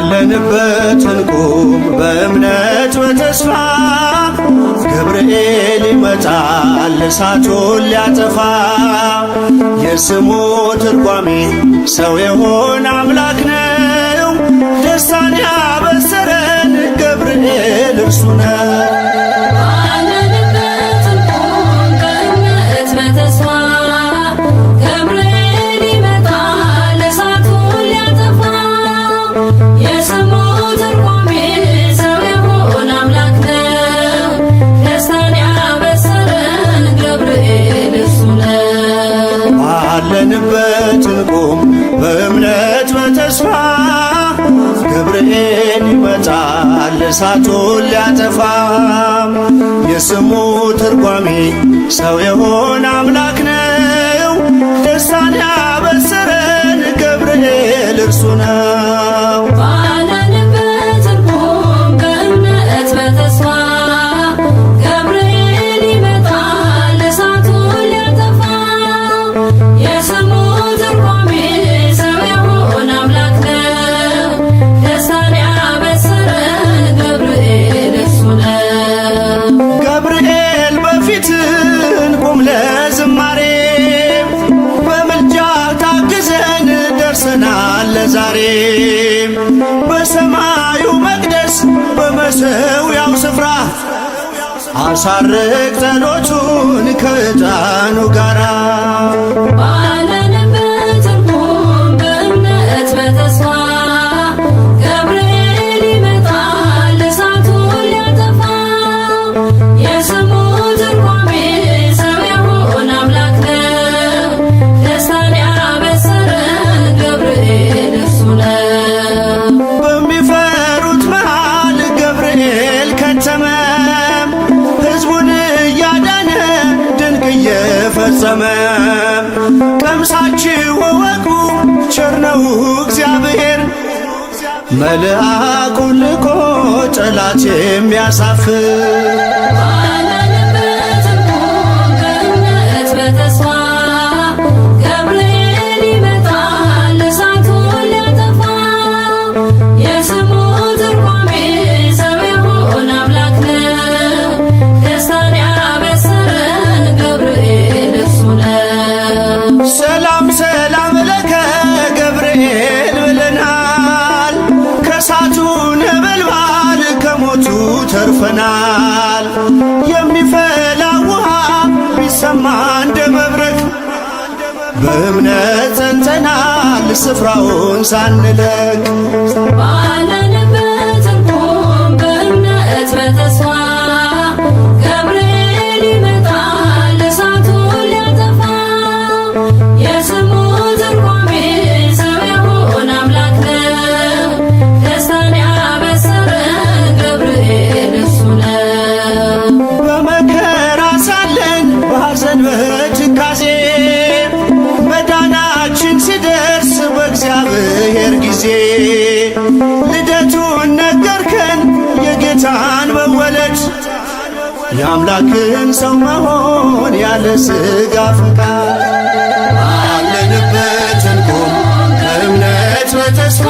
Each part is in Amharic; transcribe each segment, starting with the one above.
ባለንበት እንቁም በእምነት በተስፋ ገብርኤል ይመጣል እሳቱን ሊያጠፋ። የስሙ ትርጓሜ ሰው የሆነ አምላክ ነው። ደስታን ያበሰረን ገብርኤል እርሱ ነው። ባለንበት እንቁም በእምነት በተስፋ ገብርኤል ይመጣል እሳቱን ሊያጠፋ። የስሙ ትርጓሜ ሰው የሆነ አምላክ ነው። ደስታን ያበሰረን ገብርኤል እርሱ ነው። ባለንበት እንቁም በእምነት በተስፋ ገብርኤል ይመጣል እሳቱን ሊያጠፋ። የስሙ ትርጓሜ ሰው የሆነ አምላክ ነው። ደስታን ያበሰረን ገብርኤል እርሱ ነው። ገብርኤል በፊት እንቁም ለዝማሬ በምልጃ ታግዘን ደርሰናል ለዛሬ። በሰማዩ መቅደስ በመሠዊያው ስፍራ አሳርግ ጸሎቱን ከዕጣኑ ጋራ። ባለንበት እንቁም በእምነት በተስፋ ገብርኤል ይመጣል እሳቱን ሊያጠፋ። የስሙ ትርጓሜ ሰው የሆነ አምላክ ነው። ደስታን ያበሰረን ገብርኤል እርሱ ነው። በሚፈሩት መሃል ገብርኤል ከተመ እየፈጸመ። ቀምሳችሁ እወቁ ቸር ነው እግዚአብሔር፣ መልአኩን ልኮ ጠላት የሚያሳፍር። ባለንበት እንቁም በእምነት በተስፋ ገብርኤል ይመጣል እሳቱን ሊያጠፋ። የስሙ ትርጓሜ ሰው የሆነ አምላክ ነው። ደስታን ያበሰረን ገብርኤል እርሱ ነው። ሰላም ሰላም ለከ ገብርኤል ብለናል። ከእሳቱ ነበልባል ከሞቱ ተርፈናል። የሚፈላ ውሃ ቢሰማ እንደ መብረቅ በእምነት ጸንተናል ስፍራውን ሳንለቅ። ባለንበት እንቁም በእምነት በተስፋ ገብርኤል ይመጣል እሳቱን ሊያጠፋ። የስሙ ትርጓሜ ሰው የሆነ አምላክ ነው። ደስታን ያበሰረን ገብርኤል እርሱ ነው። በመከራ ሳለን በሐዘን በትካዜ መዳናችን ሲደርስ በእግዚአብሔር ጊዜ ልደቱን ነገርከን የጌታን መወለድ፣ የአምላክን ሰው መሆን ያለ ሥጋ ፈቃድ። ባለንበት እንቁም በእምነት በተስፋ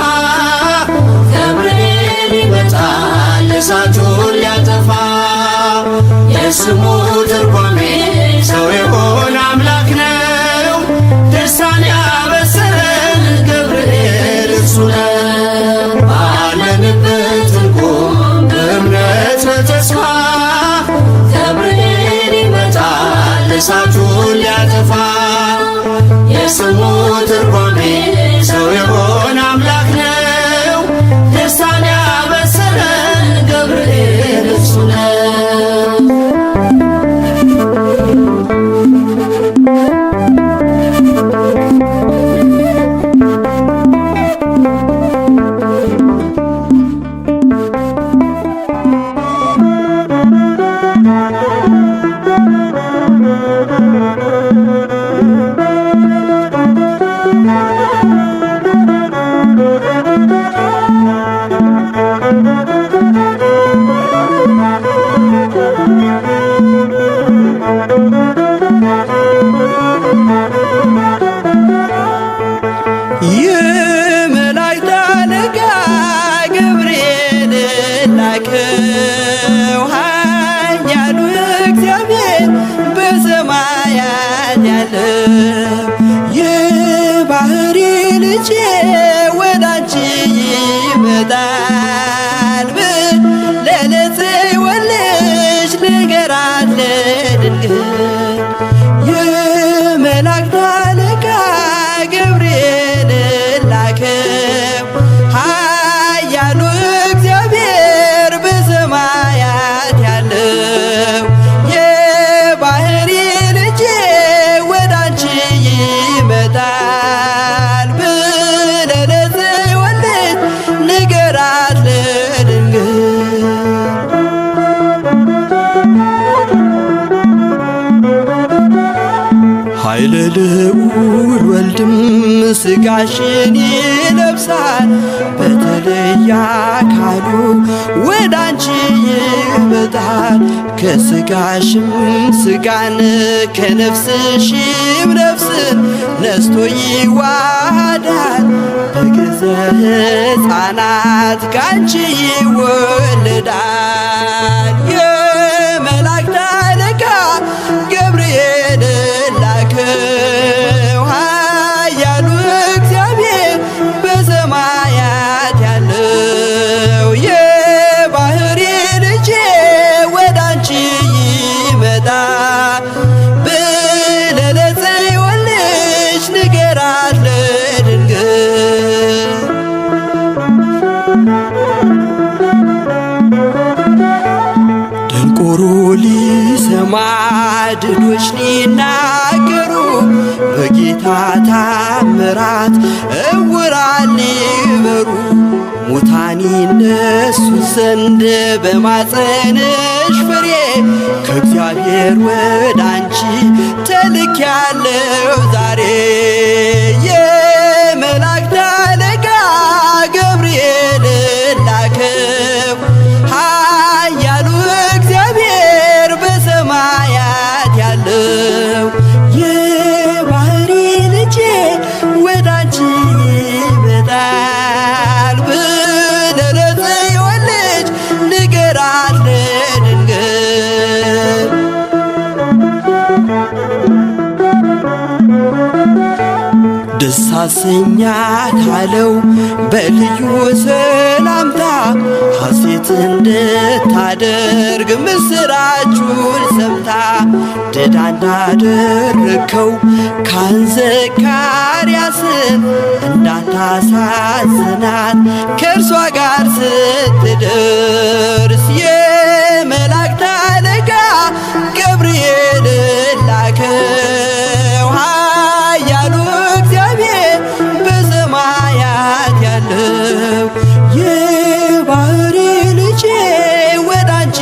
ገብርኤል ይመጣል እሳቱን ሊያጠፋ። የስሙ ትርጓሜ ሰው የሆነ አምላክ ነው። ደስታን ያበሰረን ገብርኤል እርሱ ነው። ባለንበት እንቁም በእምነት በተስፋ ገብርኤል ይመጣል እሳቱን ሊያጠፋ። የስሙ ትርጓሜ ሰው የሆነ አምላክ ነው። ደስታን ያበሰረን ገብርኤል እርሱ ነው። ላከው ኃያሉ እግዚአብሔር በሰማያት ያለው የባህሪ ልጄ ወዳንቺ ይመጣል ብለህ ለጽዮን ልጅ ንገራት ለድንግል የመላእክት አለቃ ገብርኤል ላከው ኃያሉ እግዚአብሔር በሰማያት ያለው የባህሪ ልጄ ወዳንቺ ይመጣል ብለህ ለጽዮን ልጅ ንገራት ለድንግል ኃይለ ልዑል ወልድም ሥጋሽን ይለብሳል በተለየ አካሉ ወዳንቺ ይመጣል ከሥጋሽም ሥጋን ከነፍስሽም ነፍስን ነስቶ ይዋሃዳል በግዘ ሕፃናት ካንቺ ይወለዳል የመላእክት አለቃ ገብርኤል ላከው ኃያሉ እግዚአብሔር በሰማያት ያለው የባህሪ ልጄ ወዳንቺ ይመጣል ብለህ ለጽዮን ልጅ ንገራት ለድንግል ደንቆሮ ሊሰማ ድዶች ሊናገሩ በጌታ ታምራት ዕውራን ሊበሩ ሙታን ይነሱ ዘንድ በማፀንሽ ፍሬ ከእግዚአብሔር ወዳንቺ ተልኬያለሁ ዛሬ የመላእክት አለቃ ገብርኤል ላከው ኃያሉ እግዚአብሔር በሰማያት ያለው የባህሪ ልጄ ወዳንቺ ይመጣል ብለህ ለጽዮን ልጅ ንገራት ለድንግል ደስ አሰኛት አለው በልዩ ሰላምታ ሐሴት እንድታደርግ ምስራቹን ሰምታ ድዳ እንዳደረግከው ካህን ዘካርያስን እንዳታሳዝናት ከእርሷ ጋር ስትደርስ የመላእክት አለቃ ገብርኤል ላከው ኃያሉ እግዚአብሔር በሰማያት ያለው የባህሪ ልጄ ወዳንቺ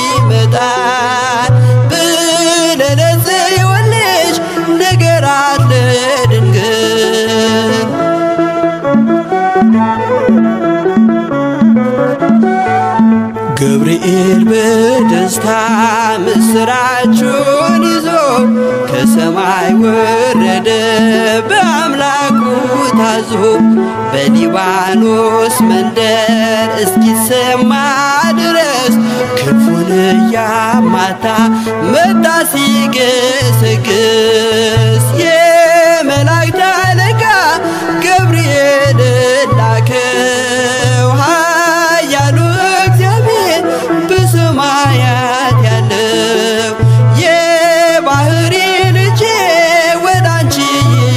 ይመጣል ብለህ ለጽዮን ልጅ ንገራት ለድንግል ገብርኤል በደስታ ምስራቹን ይዞ ከሰማይ ወረደ በአምላኩ ታዞ በሊባኖስ መንደር እስኪሰማ ድረስ ክንፉን እያማታ መጣ ሲገሰግስ የመላእክት አለቃ ገብርኤል ላከው ኃያሉ እግዚአብሔር በሰማያት ያለው የባህሪ ልጄ ወዳንቺ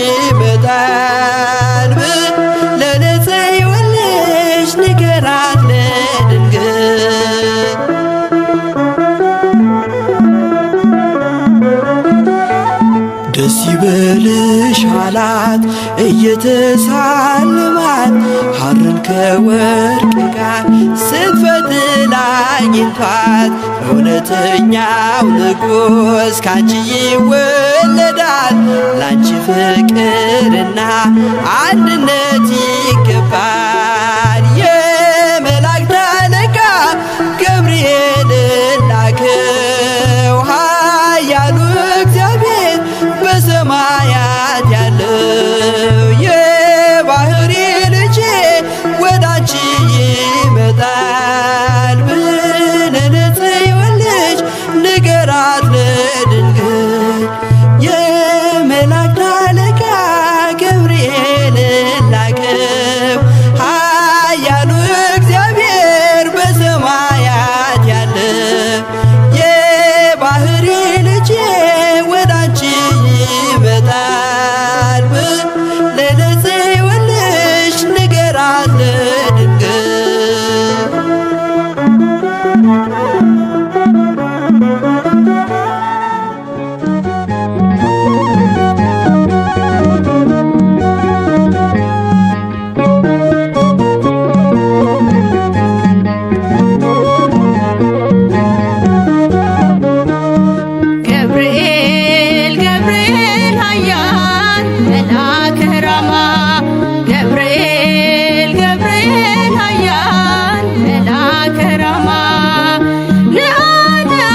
ይመጣል ብለህ ለጽዮን ልጅ ንገራት ለድንግል ደስ ይበልሽ አላት እየተሳለማት ሐርን ከወርቅ ጋር ስትፈትል አግኝቷት እውነተኛው ንጉሥ ካንቺ ይወለዳል ላንቺ ፍቅርና አንድነት ይገባል የመላእክት አለቃ ገብርኤል ላከው ኃያሉ እግዚአብሔር በሰማያት ያለው የባህሪ ልጄ ወዳንቺ ይመጣል መልአከ ራማ ነአ ነአ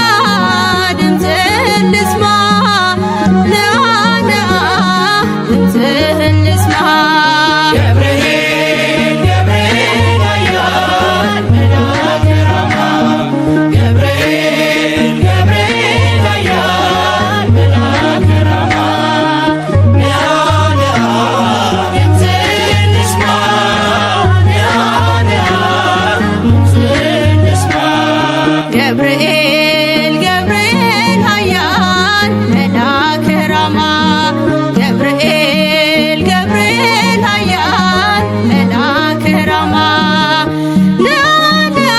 ድምፅህን ልስማ ነአ ነአ ድምፅህን ልስማ ገብርኤል ገብርኤል ኃያል መልአከ ራማ ገብርኤል ገብርኤል ኃያል መልአከ ራማ ነአ ነአ ድምፅህን ልስማ ነአ ነአ ድምፅህን ልስማ ገብርኤል ገብርኤል ኃያል መልአከ ራማ ገብርኤል ገብርኤል ኃያል መልአከ ራማ ነአ ነአ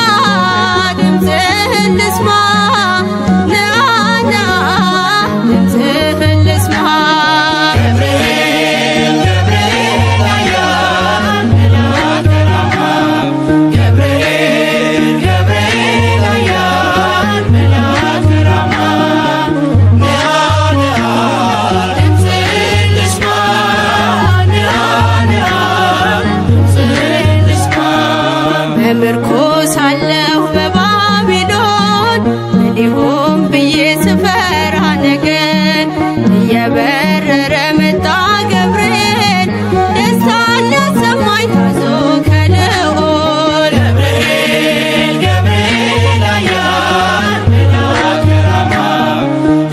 ድምፅህን ልስማ ነአ ነአ ድምፅህን ልስማ ገብርኤል ገብርኤል ኃያል መልአከ ራማ ገብርኤል ገብርኤል ኃያል መልአከ ራማ ነአ ነአ ድምፅህን ልስማ ነአ ነአ ድምፅህን ልስማ በምርኮ ሳለሁ በባቢሎን ምን ይሁን ብዬ ስፈራ ነገን እየበረረ መጣ ገብርኤል ደስታን ሊያሰማኝ ታዞ ከልዑል ገብርኤል ገብርኤል ኃያል መልአከ ራማ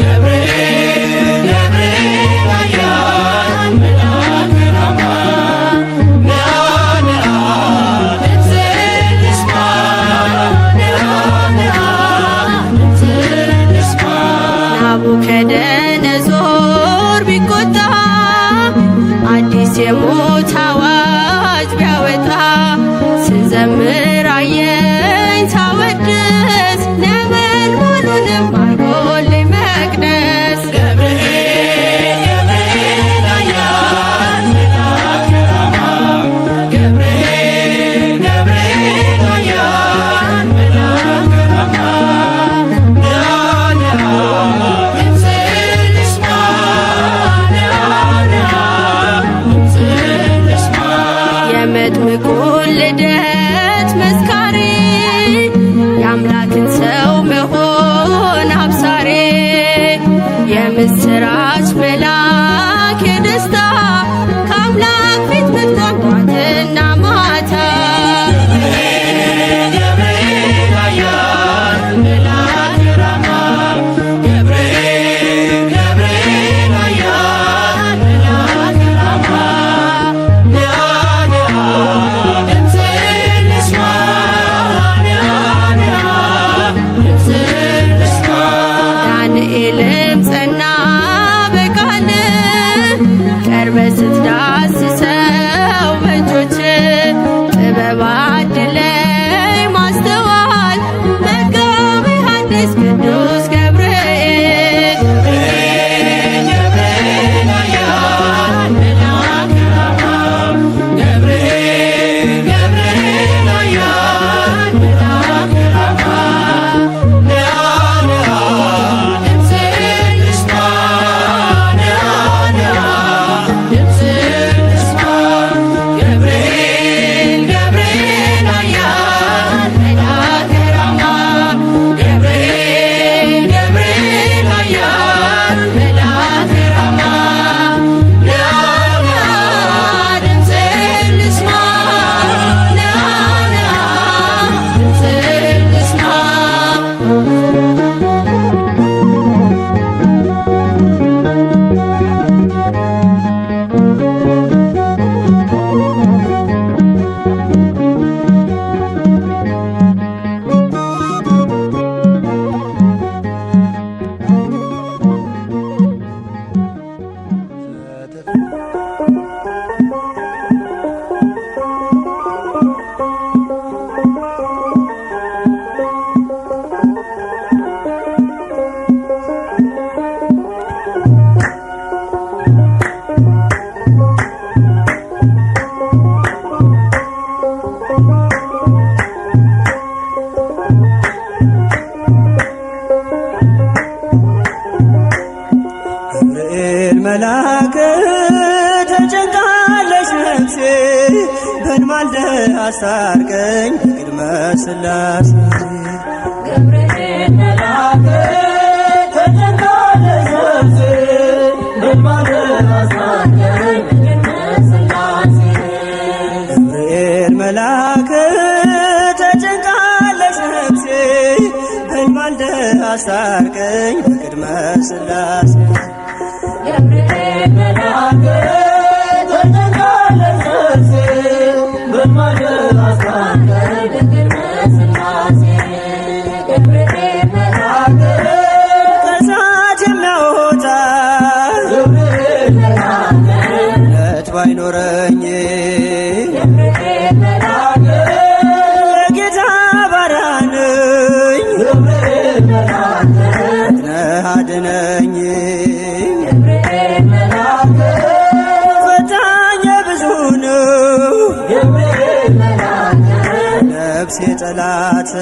ገብርኤል ገብርኤል ኃያል መልአከ ራማ ነአ ነአ ድምፅህን ልስማ አስታርቀኝ በቅድመ ሥላሴ ገብርኤል መልአክ ተጨንቃለች ነፍሴ በልማደ አስታርቀኝ በቅድመ ሥላሴ ገብርኤል መልአክ ተጨንቃለች ነፍሴ በልማደ አስታርቀኝ በቅድመ ሥላሴ ገብርኤል መልአክ ተጨንቃለች ነፍሴ በልማደ አስታርቀኝ በቅድመ ሥላሴ ገብርኤል መልአክ ከእሳት የሚያወጣ ገብርኤል መልአክ እምነት ባይኖረኝ ገብርኤል መልአክ የጌታ ባሪያ ነኝ ገብርኤል መልአክ ነህ አድነኝ ገብርኤል መልአክ ፈታኝ ብዙ ነው ገብርኤል መልአክ ነፍሴ ጠላት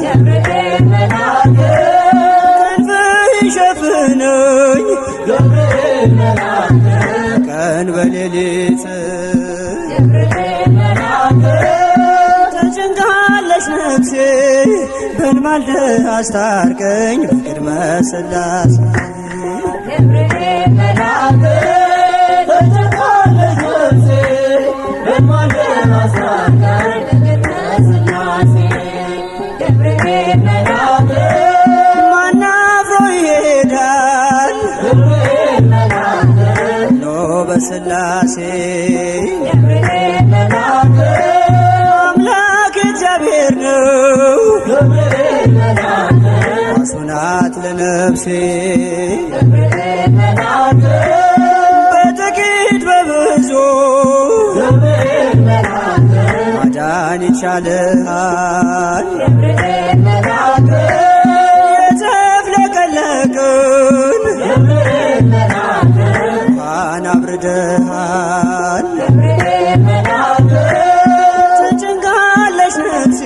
ገብርኤል መልአክ ክንፍህ ይሸፍነኝ ገብርኤል መልአክ ቀን በሌሊት ገብርኤል መልአክ ተጨንቃለች ነፍሴ በልማደ አስታርቀኝ በቅድመ ሥላሴ ገብርኤል መልአክ ተጨንቃለች ነፍሴ በልማደ አስታርቀኝ በቅድመ ሥላሴ ገብርኤል መልአክ ማን አፍሮ ይሄዳል ገብርኤል መልአክ ኖ በሥላሴ ገብርኤል መልአክ አምላክ እግዚአብሔር ነው ገብርኤል መልአክ ዋሱ ናት ለነፍሴ ገብርኤል መልአክ በጥቂት በብዙ ገብርኤል መልአክ ማዳን ይቻልሃል ገብርኤል መልአክ የተፍለቀለቅን ገብርኤል መልአክ እንኳን አብርደሃል ገብርኤል መልአክ ተጨንቃለች ነፍሴ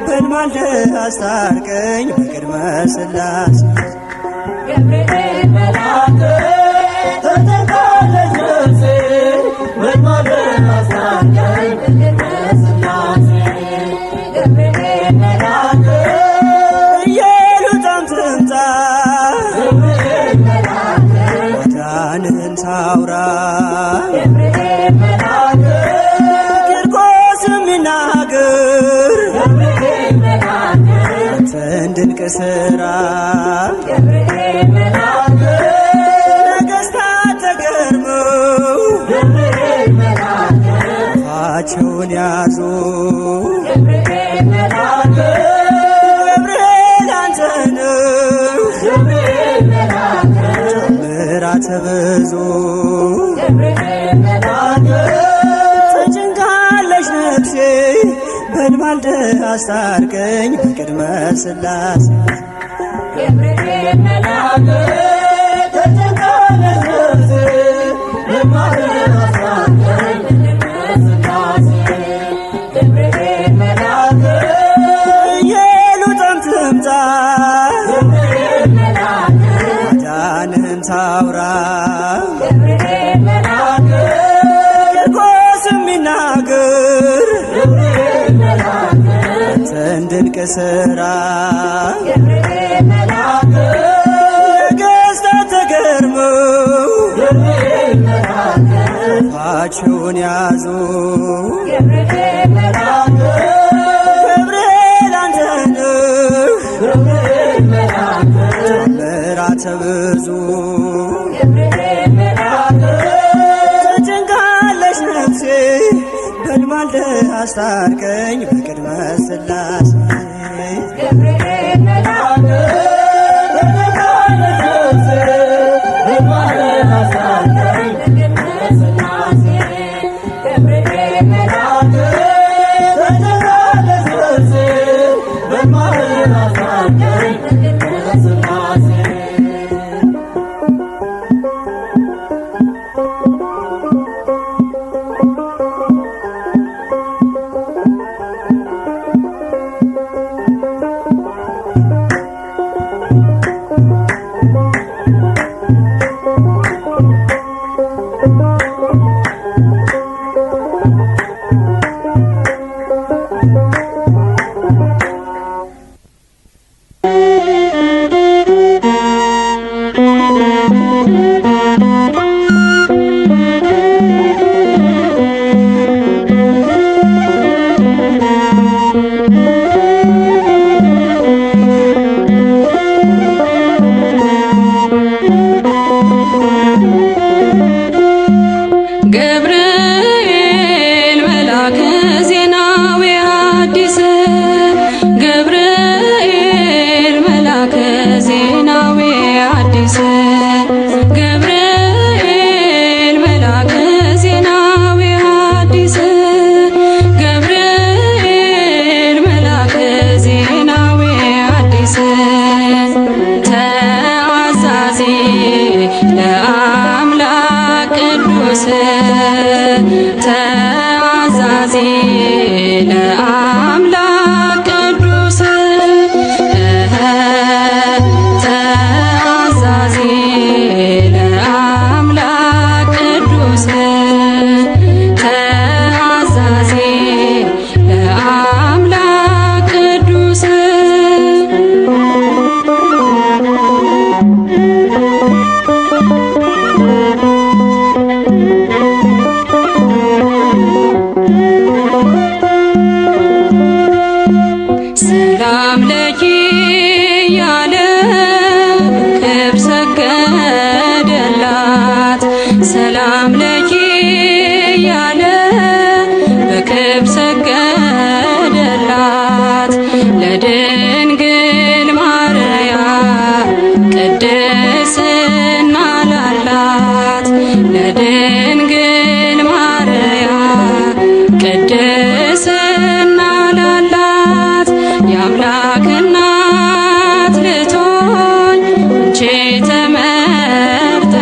በልማደ አስታርቀኝ በቅድመ ሥላሴ ገብርኤል መልአክ ተጨንቃለች ነፍሴ በልማደ አስታርቀኝ በቅድመ ሥላሴ ገብርኤል መልአክ ኢየሉጣም ትምጣ ገብርኤል መልአክ ማዳንህን ታውራ ገብርኤል መልአክ ቂርቆስ የሚናገር ገብርኤል መልአክ አንተን ድንቅ ሥራ ገብርኤል መልአክ ነገሥታት ተገርመው ገብርኤል መልአክ አፋቸውን ያዙ ገብርኤል መልአክ ገብርኤል አንተ ነህ ገብርኤል መልአክ ምሕረት ብዙ ገብርኤል መልአክ ተጨንቃለች ነፍሴ በልማደ አስታርቀኝ በቅድመ ሥላሴ ገብርኤል መልአክ ተጨንቃለች ነፍሴ በልማደ አስታርቀኝ በቅድመ ሥላሴ ገብርኤል መልአክ ኢየሉጣም ትምጣ ገብርኤል መልአክ ማዳንህን ታውራ ገብርኤል መልአክ ቂርቆስ የሚናገር ገብርኤል መልአክ አንተን ድንቅ ሥራ ገብርኤል መልአክ ነገሥታት ተገርመው ገብርኤል መልአክ አፋቸውን ያዙ ገብርኤል መልአክ ገብርኤል አንተ ነህ ገብርኤል መልአክ ምሕረት ብዙ ገብርኤል መልአክ ተጨንቃለች ነፍሴ በልማደ አስታርቀኝ በቅድመ ሥላሴ ገብርኤል መልአክ ተጨንቃለች ነፍሴ በልማደ አስታርቀኝ በቅድመ ሥላሴ ገብርኤል መልአክ ተጨንቃለች ነፍሴ በልማደ አስታርቀኝ በቅድመ ሥላሴ ሐዲስ ገብርኤል መላከ ዜናዊ ሐዲስ ገብርኤል መላከ ዜናዊ ሐዲስ ገብርኤል መላከ ዜናዊ ሐዲስ ተአዛዚ ለአምላክ ቅዱስ ተአዛዚ ለአምላክ ቅዱስ ተአዛዚ ለአምላክ ቅዱስ ተአዛዚ ለአምላክ ቅዱስ ሰላም ለኪ ያለ ክብር ሰገደላት ሰላም ለኪ ያለ በክብር ሰገደላት ለድንግል ማርያም ቅድስና ላላት ለድንግል ማርያም ቅድስና ላላት የአምላክ እናት ልትሆኝ አንቺ ተመርጠሻል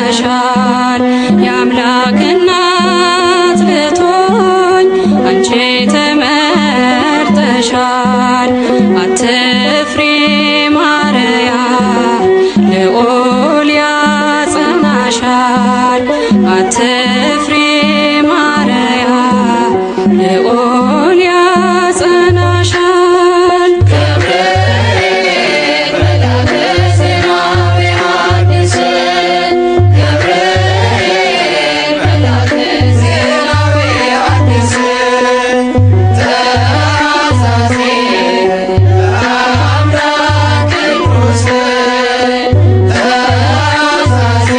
የአምላክ እናት ልትሆኝ አንቺ ተመርጠሻል አትፍሪ ማርያም ልዑል ያጸናሻል አትፍሪ ማርያም ልዑል ያጸናሻል ገብርኤል መላከ ዜናዊ ሐዲስ ገብርኤል መላከ ዜናዊ ሐዲስ ተአዛዚ ለአምላክ ቅዱስ ተአዛዚ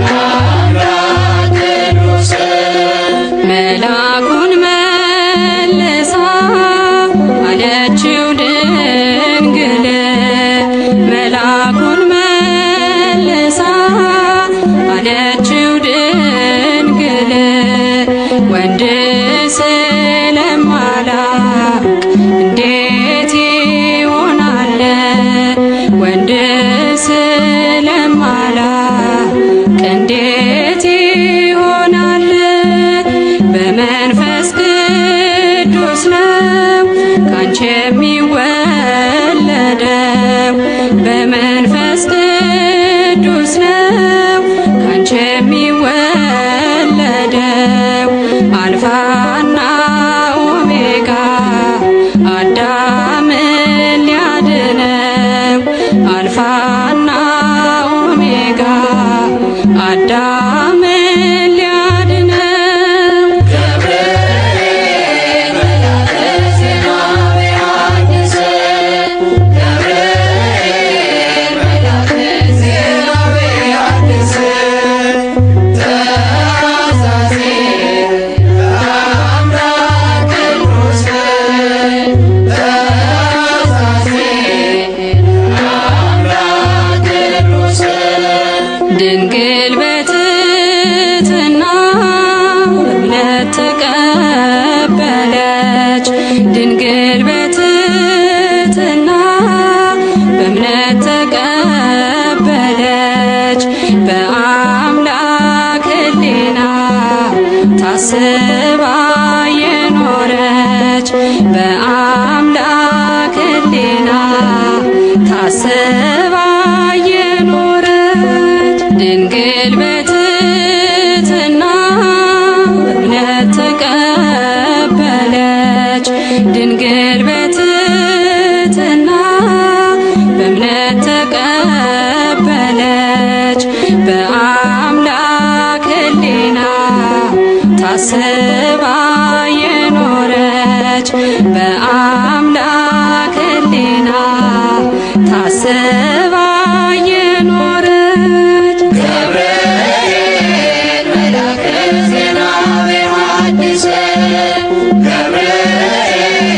ለአምላክ ቅዱስ መላኩን መልሳ አለችው ድንግል መላኩን መልሳ አለችው ድንግል ወንድ ስለማላውቅ እንዴት ይሆናል ወንድ ስለማላውቅ እንዴት ይሆናል በመንፈስ ቅዱስ ነው ካንቺ የሚወለደው በመንፈስ ቅዱስ ነው ካንቺ የሚወለደው አልፋና ኦሜጋ አዳምን ሊያድነው አልፋና ኦሜጋ አዳምን ሊያድነው ገብርኤል መላከ ዜናዊ ሐዲስ ገብርኤል መላከ ዜናዊ ሐዲስ ተአዛዚ ለአምላክ ቅዱስ ተአዛዚ ለአምላክ ቅዱስ ድንግል በትሕትና በእምነት ተቀበለች ድንግል በትሕትና በእምነት ተቀበለች በአምላክ ሕሊና ታስባ የኖረች በአምላክ ሕሊና ታስባ የኖረች ድንግል በትሕትና በእምነት ተቀበለች ድንግል በትሕትና በእምነት ተቀበለች በአምላክ ሕሊና ታስባ የኖረች በአምላክ ሕሊና ታስባ የኖረች ገብርኤል መላከ ዜናዊ ሐዲስ ገብርኤል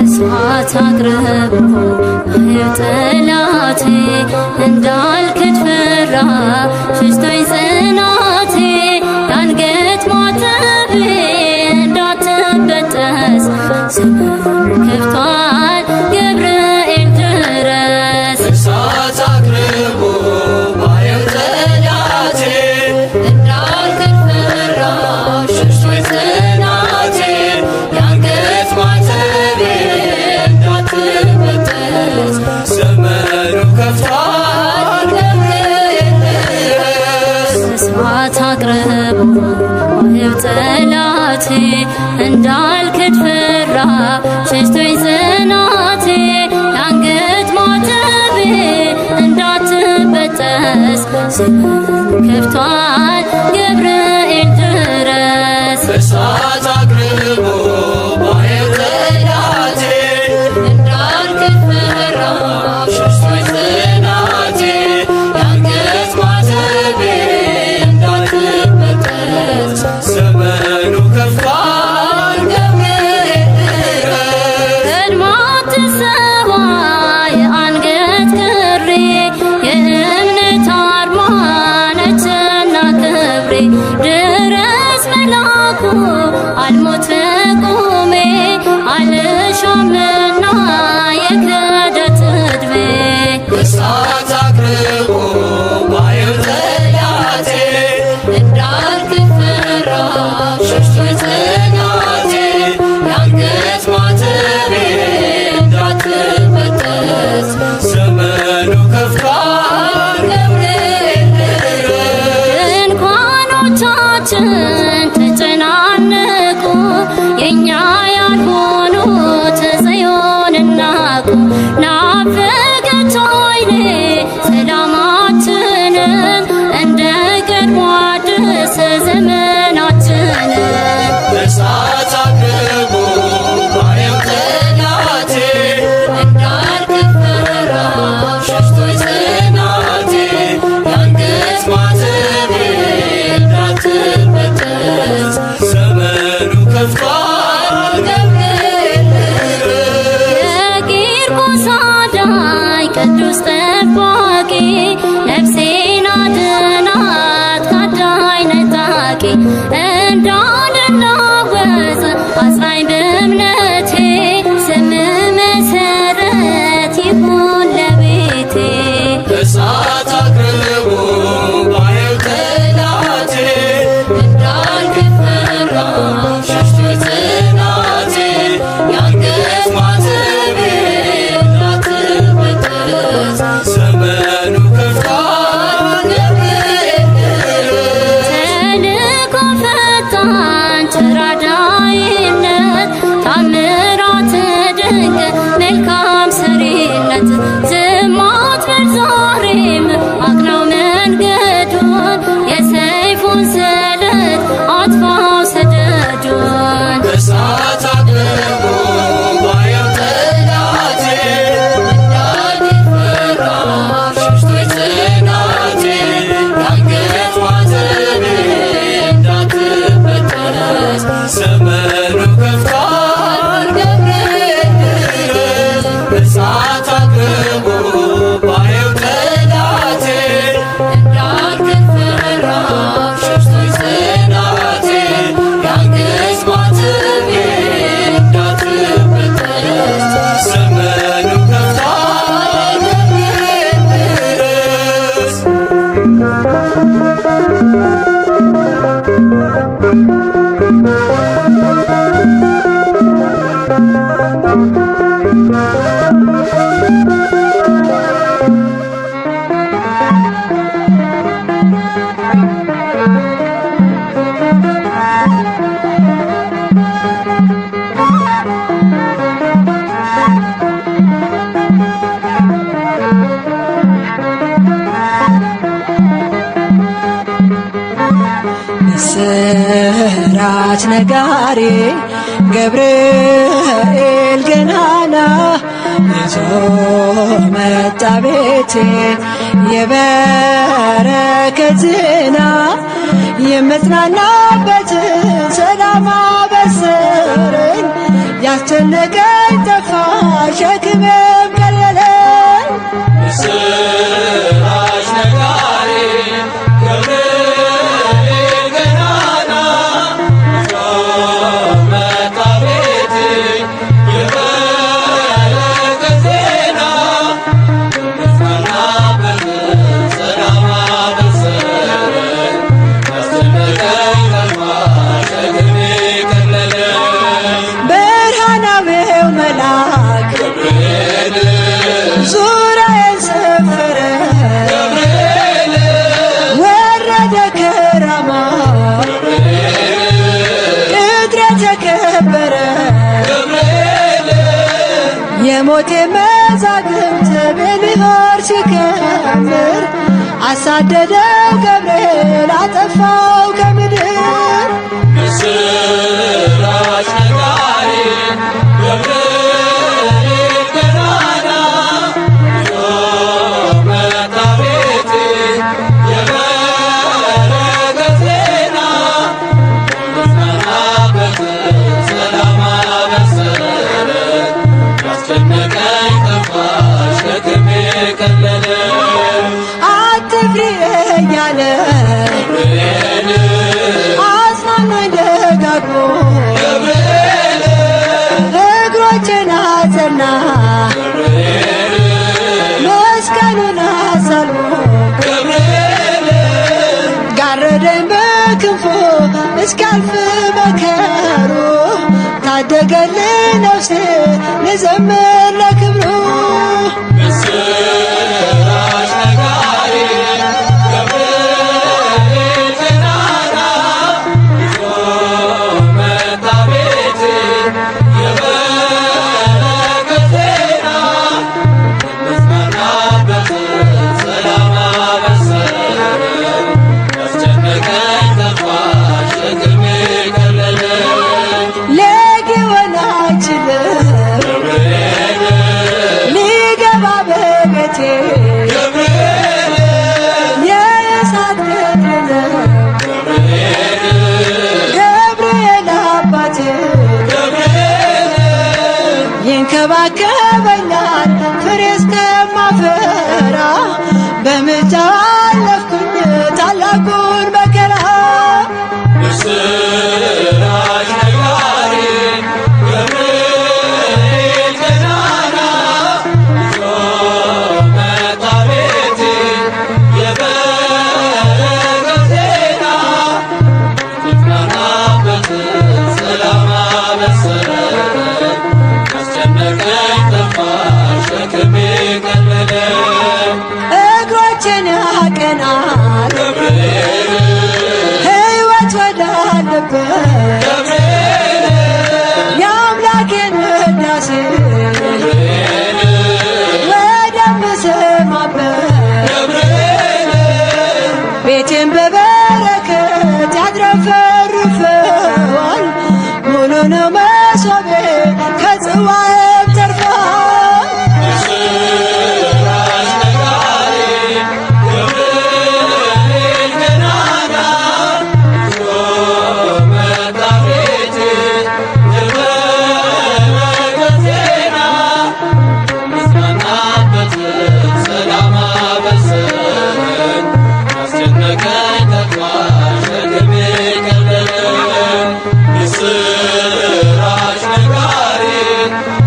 እሳት አቅርቦ ጠላቴ እንዳልክድ ፈራ ሸሽቶኝ ጽናቴ የአንገት ማተቤ እንዳትበጠስ ዘመኑ ከፍቷል ገብርኤል ድረስ እሳት አቅርቦ ባየው ጠላቴ እንዳልክድ ፈራ ሸሽቶኝ ጽናቴ የአንገት ማተቤ እንዳትበጠስ ዘመኑ ከፍቷል ገብርኤል ድረስ እሳት አቅርቦ ባየው ጠላቴ እንዳልክድ ፈራ ሸሽቶኝ ጽናቴ የአንገት ማተቤ እንዳትበጠስ ዘመኑ ከፍቷል ገብርኤል ድረስ እሳት አቅርቦ ባየው ጠላቴ እንዳልክድ ፈራ ሸሽቶኝ ጽናቴ የአንገት ማተቤ እንዳትበጠስ ዘመኑ ከፍቷል ገብርኤል ድረስ ቀድማ ትሰዋ የአንገት ክሬ የእምነት አርማ ነችና ክብሬ ድረስ መላኩ አልሞት በቁሜ አልሻምና የክህደት ዕድሜ እሳት አቅርቦ ባየው ጠላቴ እንዳልክድ ፈራ ሸሽቶኝ ጽናቴ የአንገት ማተቤ እንዳትበጠስ ዘመኑ ከፍቷል ገብርኤል ድረስ ድንኳኖቻችን ተጨናነቁ የእኛ ያልሆኑት ጽዮንን ናቁ ናፈቀች ዓይኔ ሰላማችንን እንደ ቀድሞ አድስ ዘመናችንን እሳት አቅርቦ ባየው ጠላቴ እንዳልክድ ፈራ ሸሽቶኝ ጽናቴ የአንገት ማተቤ እንዳትበጠስ ዘመኑ ከፍቷል ገብርኤል ድረስ የቂርቆስ አዳኝ ቅዱስ ጠባቂ ነፍሴን አድናት ካዳኝ ነጣቂ እንዳልናወጽ አጽናኝ በእምነቴ ስም መሰረት ይሁን ለቤቴ እሳት አቅርቦ ባየው ጠላቴ እንዳልክድ ፈራ ሸሽቶኝ ጽናቴ የአንገት ማተቤ እንዳትበጠስ ዘመኑ ከፍቷል ገብርኤል ድረስ ተልእኮ ፈጣን ተራዳኢነት ታምራት ድንቅ መልካም ሰሪነት ዝም አትበል ዛሬም አቅናው መንገዱን የሰይፉን ስለት አጥፋው ሰደዱን እሳት አቅርቦ ባየው ጠላቴ እንዳልክድ ፈራ ሸሽቶኝ ጽናቴ የአንገት ማተቤ እንዳትበጠስ ዘመኑ ከፍቷል ገብርኤል ድረስ እሳት አቅርቦ ባየው ጠላቴ እንዳልክድ ፈራ ሸሽቶኝ ጽናቴ የአንገት ማተቤ እንዳትበጠስ ዘመኑ ከፍቷል ገብርኤል ድረስ ምስራች ነጋሪ ገብርኤል ገናና ይዞ መጣ ቤቴ የበረከት ዜና የምጽናናበትን ሰላም አበሰረኝ። ያስጨነቀኝ ጠፋ ሸክሜም ቀለለኝ። ምስራች ነጋሪ ገብርኤል ገናና ይዞ መጣ ቤቴ የበረከት ዜና የምጽናናበትን ሰላም አበሰረኝ። ያስጨነቀኝ ጠፋ ሸክሜ ቀለለኝ። ብርሃናዊው መልአክ ገብርኤል ዙሪያዬን ሰፈረ። ገብርኤል ወረደ ከራማ ቅጥሬ ተከበረ። ገብርኤል የሞቴ መዛግብት በሊሆን ሲከምር አሳደደው ገብርኤል አጠፋው ከምድር። ምስራች ነጋሪ ገብርኤል ገናና ይዞ መጣ ቤቴ የበረከት ዜና የምጽናናበትን ሰላም አበሰረኝ። ያስጨነቀኝ ጠፋ ሸክሜ ቀለለኝ። አትፍሪ እያለ ገብርኤል አጽናናኝ ደጋግሞ ገብርኤል እግሮቼን አጸና ገብርኤል መስቀሉን አሳልሞ ገብርኤል ጋረደኝ በክንፉ እስካልፍ መከሩ ታደገልኝ ነፍሴ ልዘምር ለክብሩ። ምስራች ነጋሪ ገብርኤል ገናና ይዞ መጣ ቤቴ የበረከት ዜና የምጽናናበትን ሰላም አበሰረኝ። ያስጨነቀኝ ጠፋ ሸክሜ ቀለለኝ። ሊሆን አይችልም ገብርኤል ሊገባ በቤቴ ገብርኤል የእሳት ቅጥር ነው ገብርኤል ገብርኤል አባቴ ገብርኤል ይንከባከበኛል ፍሬ እስከማፈራ በምልጃው አለፍኩኝ ታላቁን መከራ። ምስራች ነጋሪ ገብርኤል ገናና ይዞ መጣ ቤቴ የበረከት ዜና የምጽናናበትን ሰላም አበሰረኝ። ያስጨነቀኝ ጠፋ ሸክሜ ቀለለኝ። እግሮቼን ያቀናል ገብርኤል ሕይወት ወዳለበት ገብርኤል የአምላኬን ውዳሴ ገብርኤል ወደምሰማበት ገብርኤል ቤቴን በበረከት ያድረፈርፈዋል። ሙሉ ነው መሶቤ ከጽዋዬም ተርፏል። ምስራች ነጋሪ ገብርኤል ገናና ይዞ መጣ ቤቴ የበረከት ዜና የምጽናናበትን ሰላም አበሰረኝ። ያስጨነቀኝ ጠፋ ሸክሜ ቀለለኝ። ምስራች ነጋሪ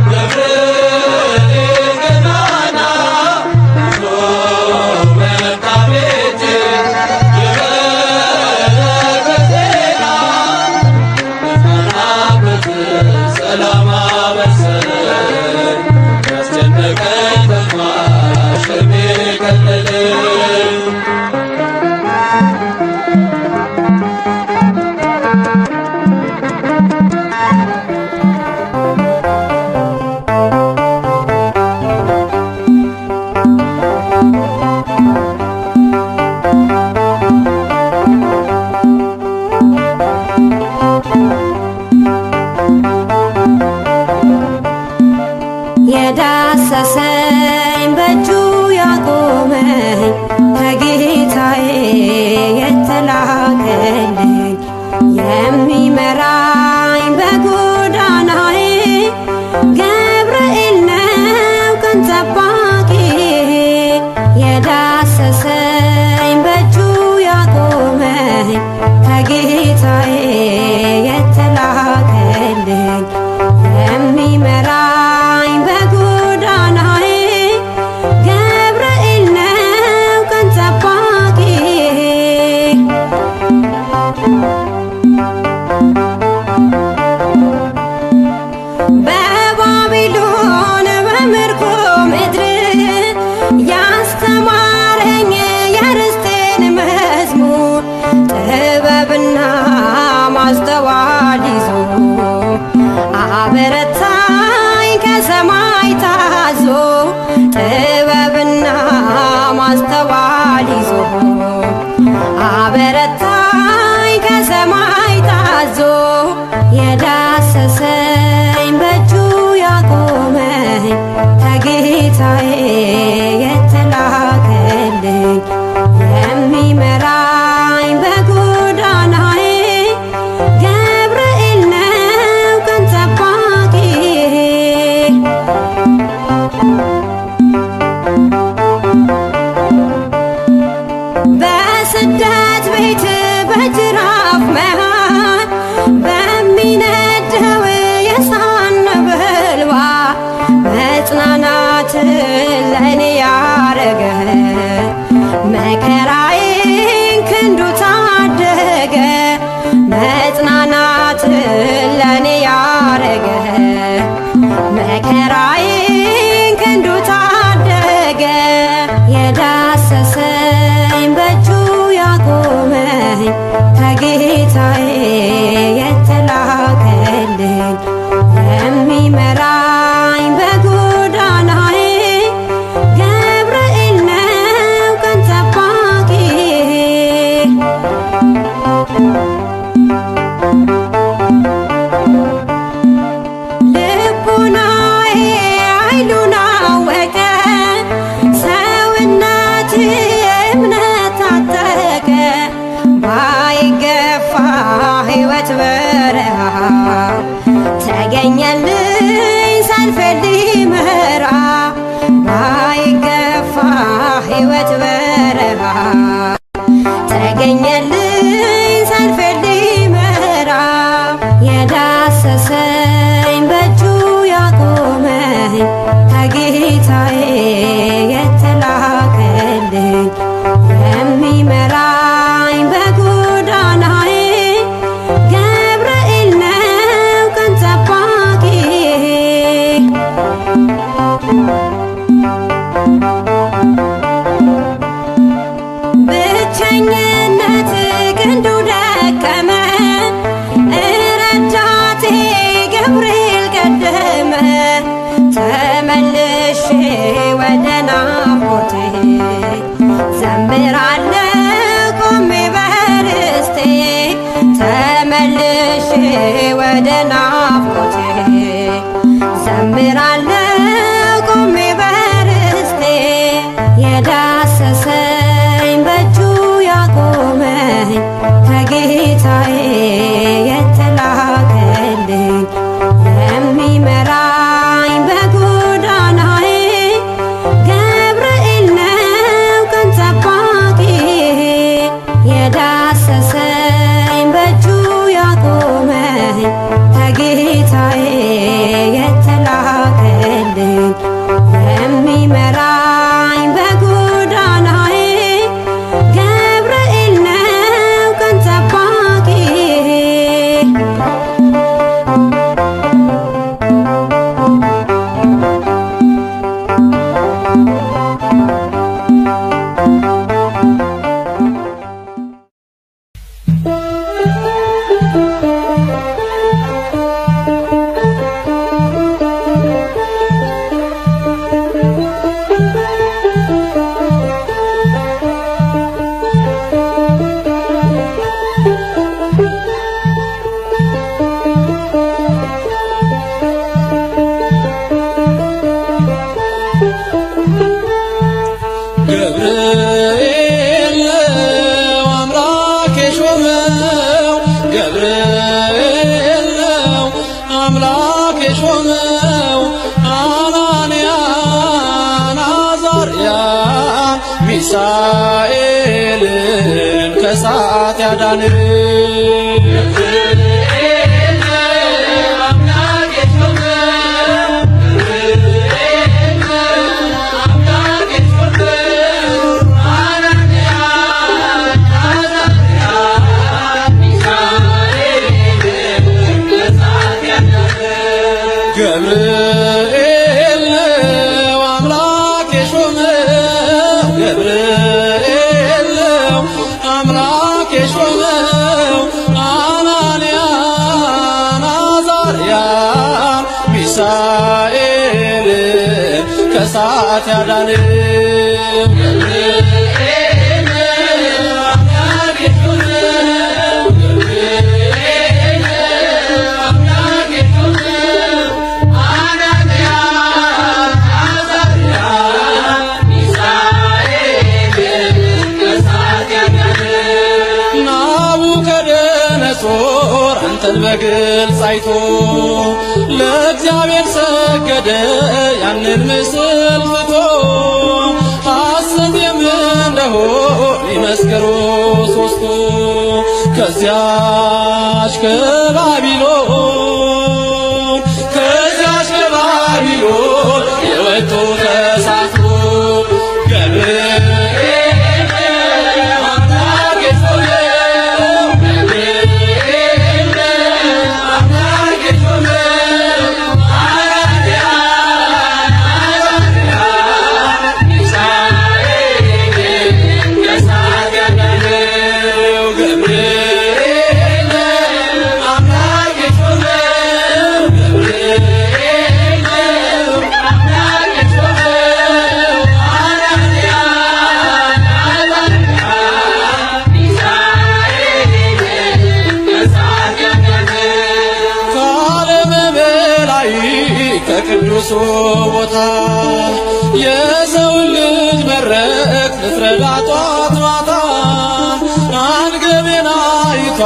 ገብርኤል ገናና ይዞ መጣ ቤቴ የበረከት ዜና የምጽናናበትን ሰላም አበሰረኝ። ያስጨነቀኝ ጠፋ ሸክሜ ቀለለኝ። የዳሰሰኝ በእጁ ያቆመኝ ከጌታዬ የተላከ የተላከልኝ የሚመራኝ በጎዳናዬ ገብርኤል ነው ቀን ጠባቂ የዳሰሰኝ በእጁ ያቆመኝ ከጌታዬ የተላከልኝ የሚመራኝ በጎዳናዬ ገብርኤል ነው ቀን ጠባቂ በባቢሎን በምርኮ ምድር ያስተማረኝ የርስቴን መዝሙር ጥበብና ማስተዋል ይዞ አበረታኝ ከሰማይ ታዞ ጥበብና ማስተዋል ይዞ አበረታኝ ከሰማይ ታዞ የዳሰሰኝ በእጁ ያቆመኝ ከጌታዬ የተላከልኝ የሚመራኝ በጎዳናዬ ገብርኤል ነው ቀን ጠባቂ በስደት ቤት በጅራፍ መሃል በሚነደው የእሳት ነበልባል መጽናናትን ለእኔ ያረገ መከራዬን ክንዱ ታደገ መጽናናትን ለእኔ ያረገ መከራዬን ክንዱ ታደገ የዳሰሰኝ በእጁ ያቆመኝ ከጌታዬ የተላከልኝ የሚመራኝ በጎዳናዬ ገብርኤል ነው ቀን ጠባቂ ልቡናዬ ኃይሉን አወቀ ሰውነቴ እምነት ታጠቀ ባይገፋ ሕይወት በረሃ ተገኘልኝ ሰልፍ ሊመራ ባይገፋ ሕይወት በረሃ ተገኘልኝ ሰልፍ ሊመራ የዳሰሰኝ በእጁ ያቆመኝ ከጌታዬ የተላከልኝ የሚመራኝ በጎዳናዬ ገብርኤል ነው ቀን ጠባቂ ብቸኝነት ክንዱ ደከመ ረዳቴ ገብርኤል ቀደመ ተመልሼ ወደ ናፍቆቴ ዘምራለሁ ቆሜ በርስቴ ተመልሼ ወደ ናፍቆቴ ዘምራለሁ ቆሜ በርስቴ የዳሰሰኝ በእጁ ያቆመኝ ከጌታዬ የተላከልኝ የሚመራኝ በጎዳናዬ ገብርኤል ነው ቀን ጠባቂ የዳሰሰኝ በእጁ ያቆመኝ ከጌታዬ ገብርኤል ነው አምላክ የሾመው አናንያን አዛርያን ሚሳኤልን ከእሳት ያዳንን ገብርኤል ነው አምላክ የሾመው ገብርኤል ነው አምላክ የሾመው አናንያን አዛርያን ሚሳኤልን ከእሳት ያዳንን አንተን በግልጽ አይቶ ለእግዚአብሔር ሰገደ ያንን ምስል ፍቶ ሐሰት እንደሆን ይመስክሩ ሦስቱ ከዚያች ከባቢሎን የወጡ ተሳቱ ከቅዱሱ ቦታ የሰውን ልጅ መረቅ ልትረዳ ጧት ማታ አንገቤና ይቷ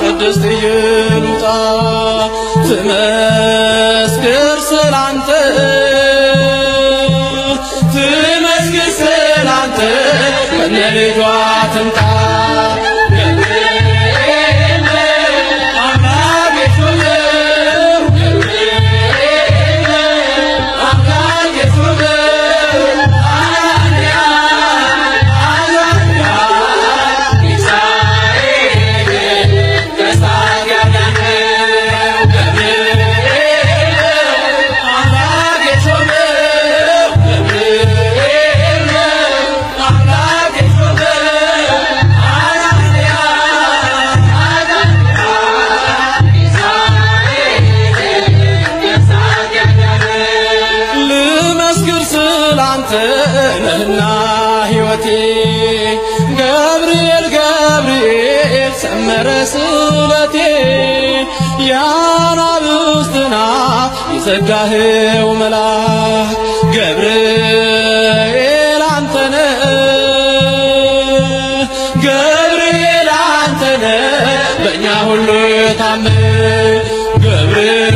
ቅድስት ኢየሉጣ ትመስክር ስላንተ ከነ ልጇ ትምጣ ነህና ሕይወቴ ገብርኤል ገብርኤል ሰመረ ስለቴ የአናብስትን አፍ የዘጋኸው መልአክ ገብርኤል አንተነ ገብርኤል አንተነ በእኛ ሁሉ የታመንክ ገብርኤል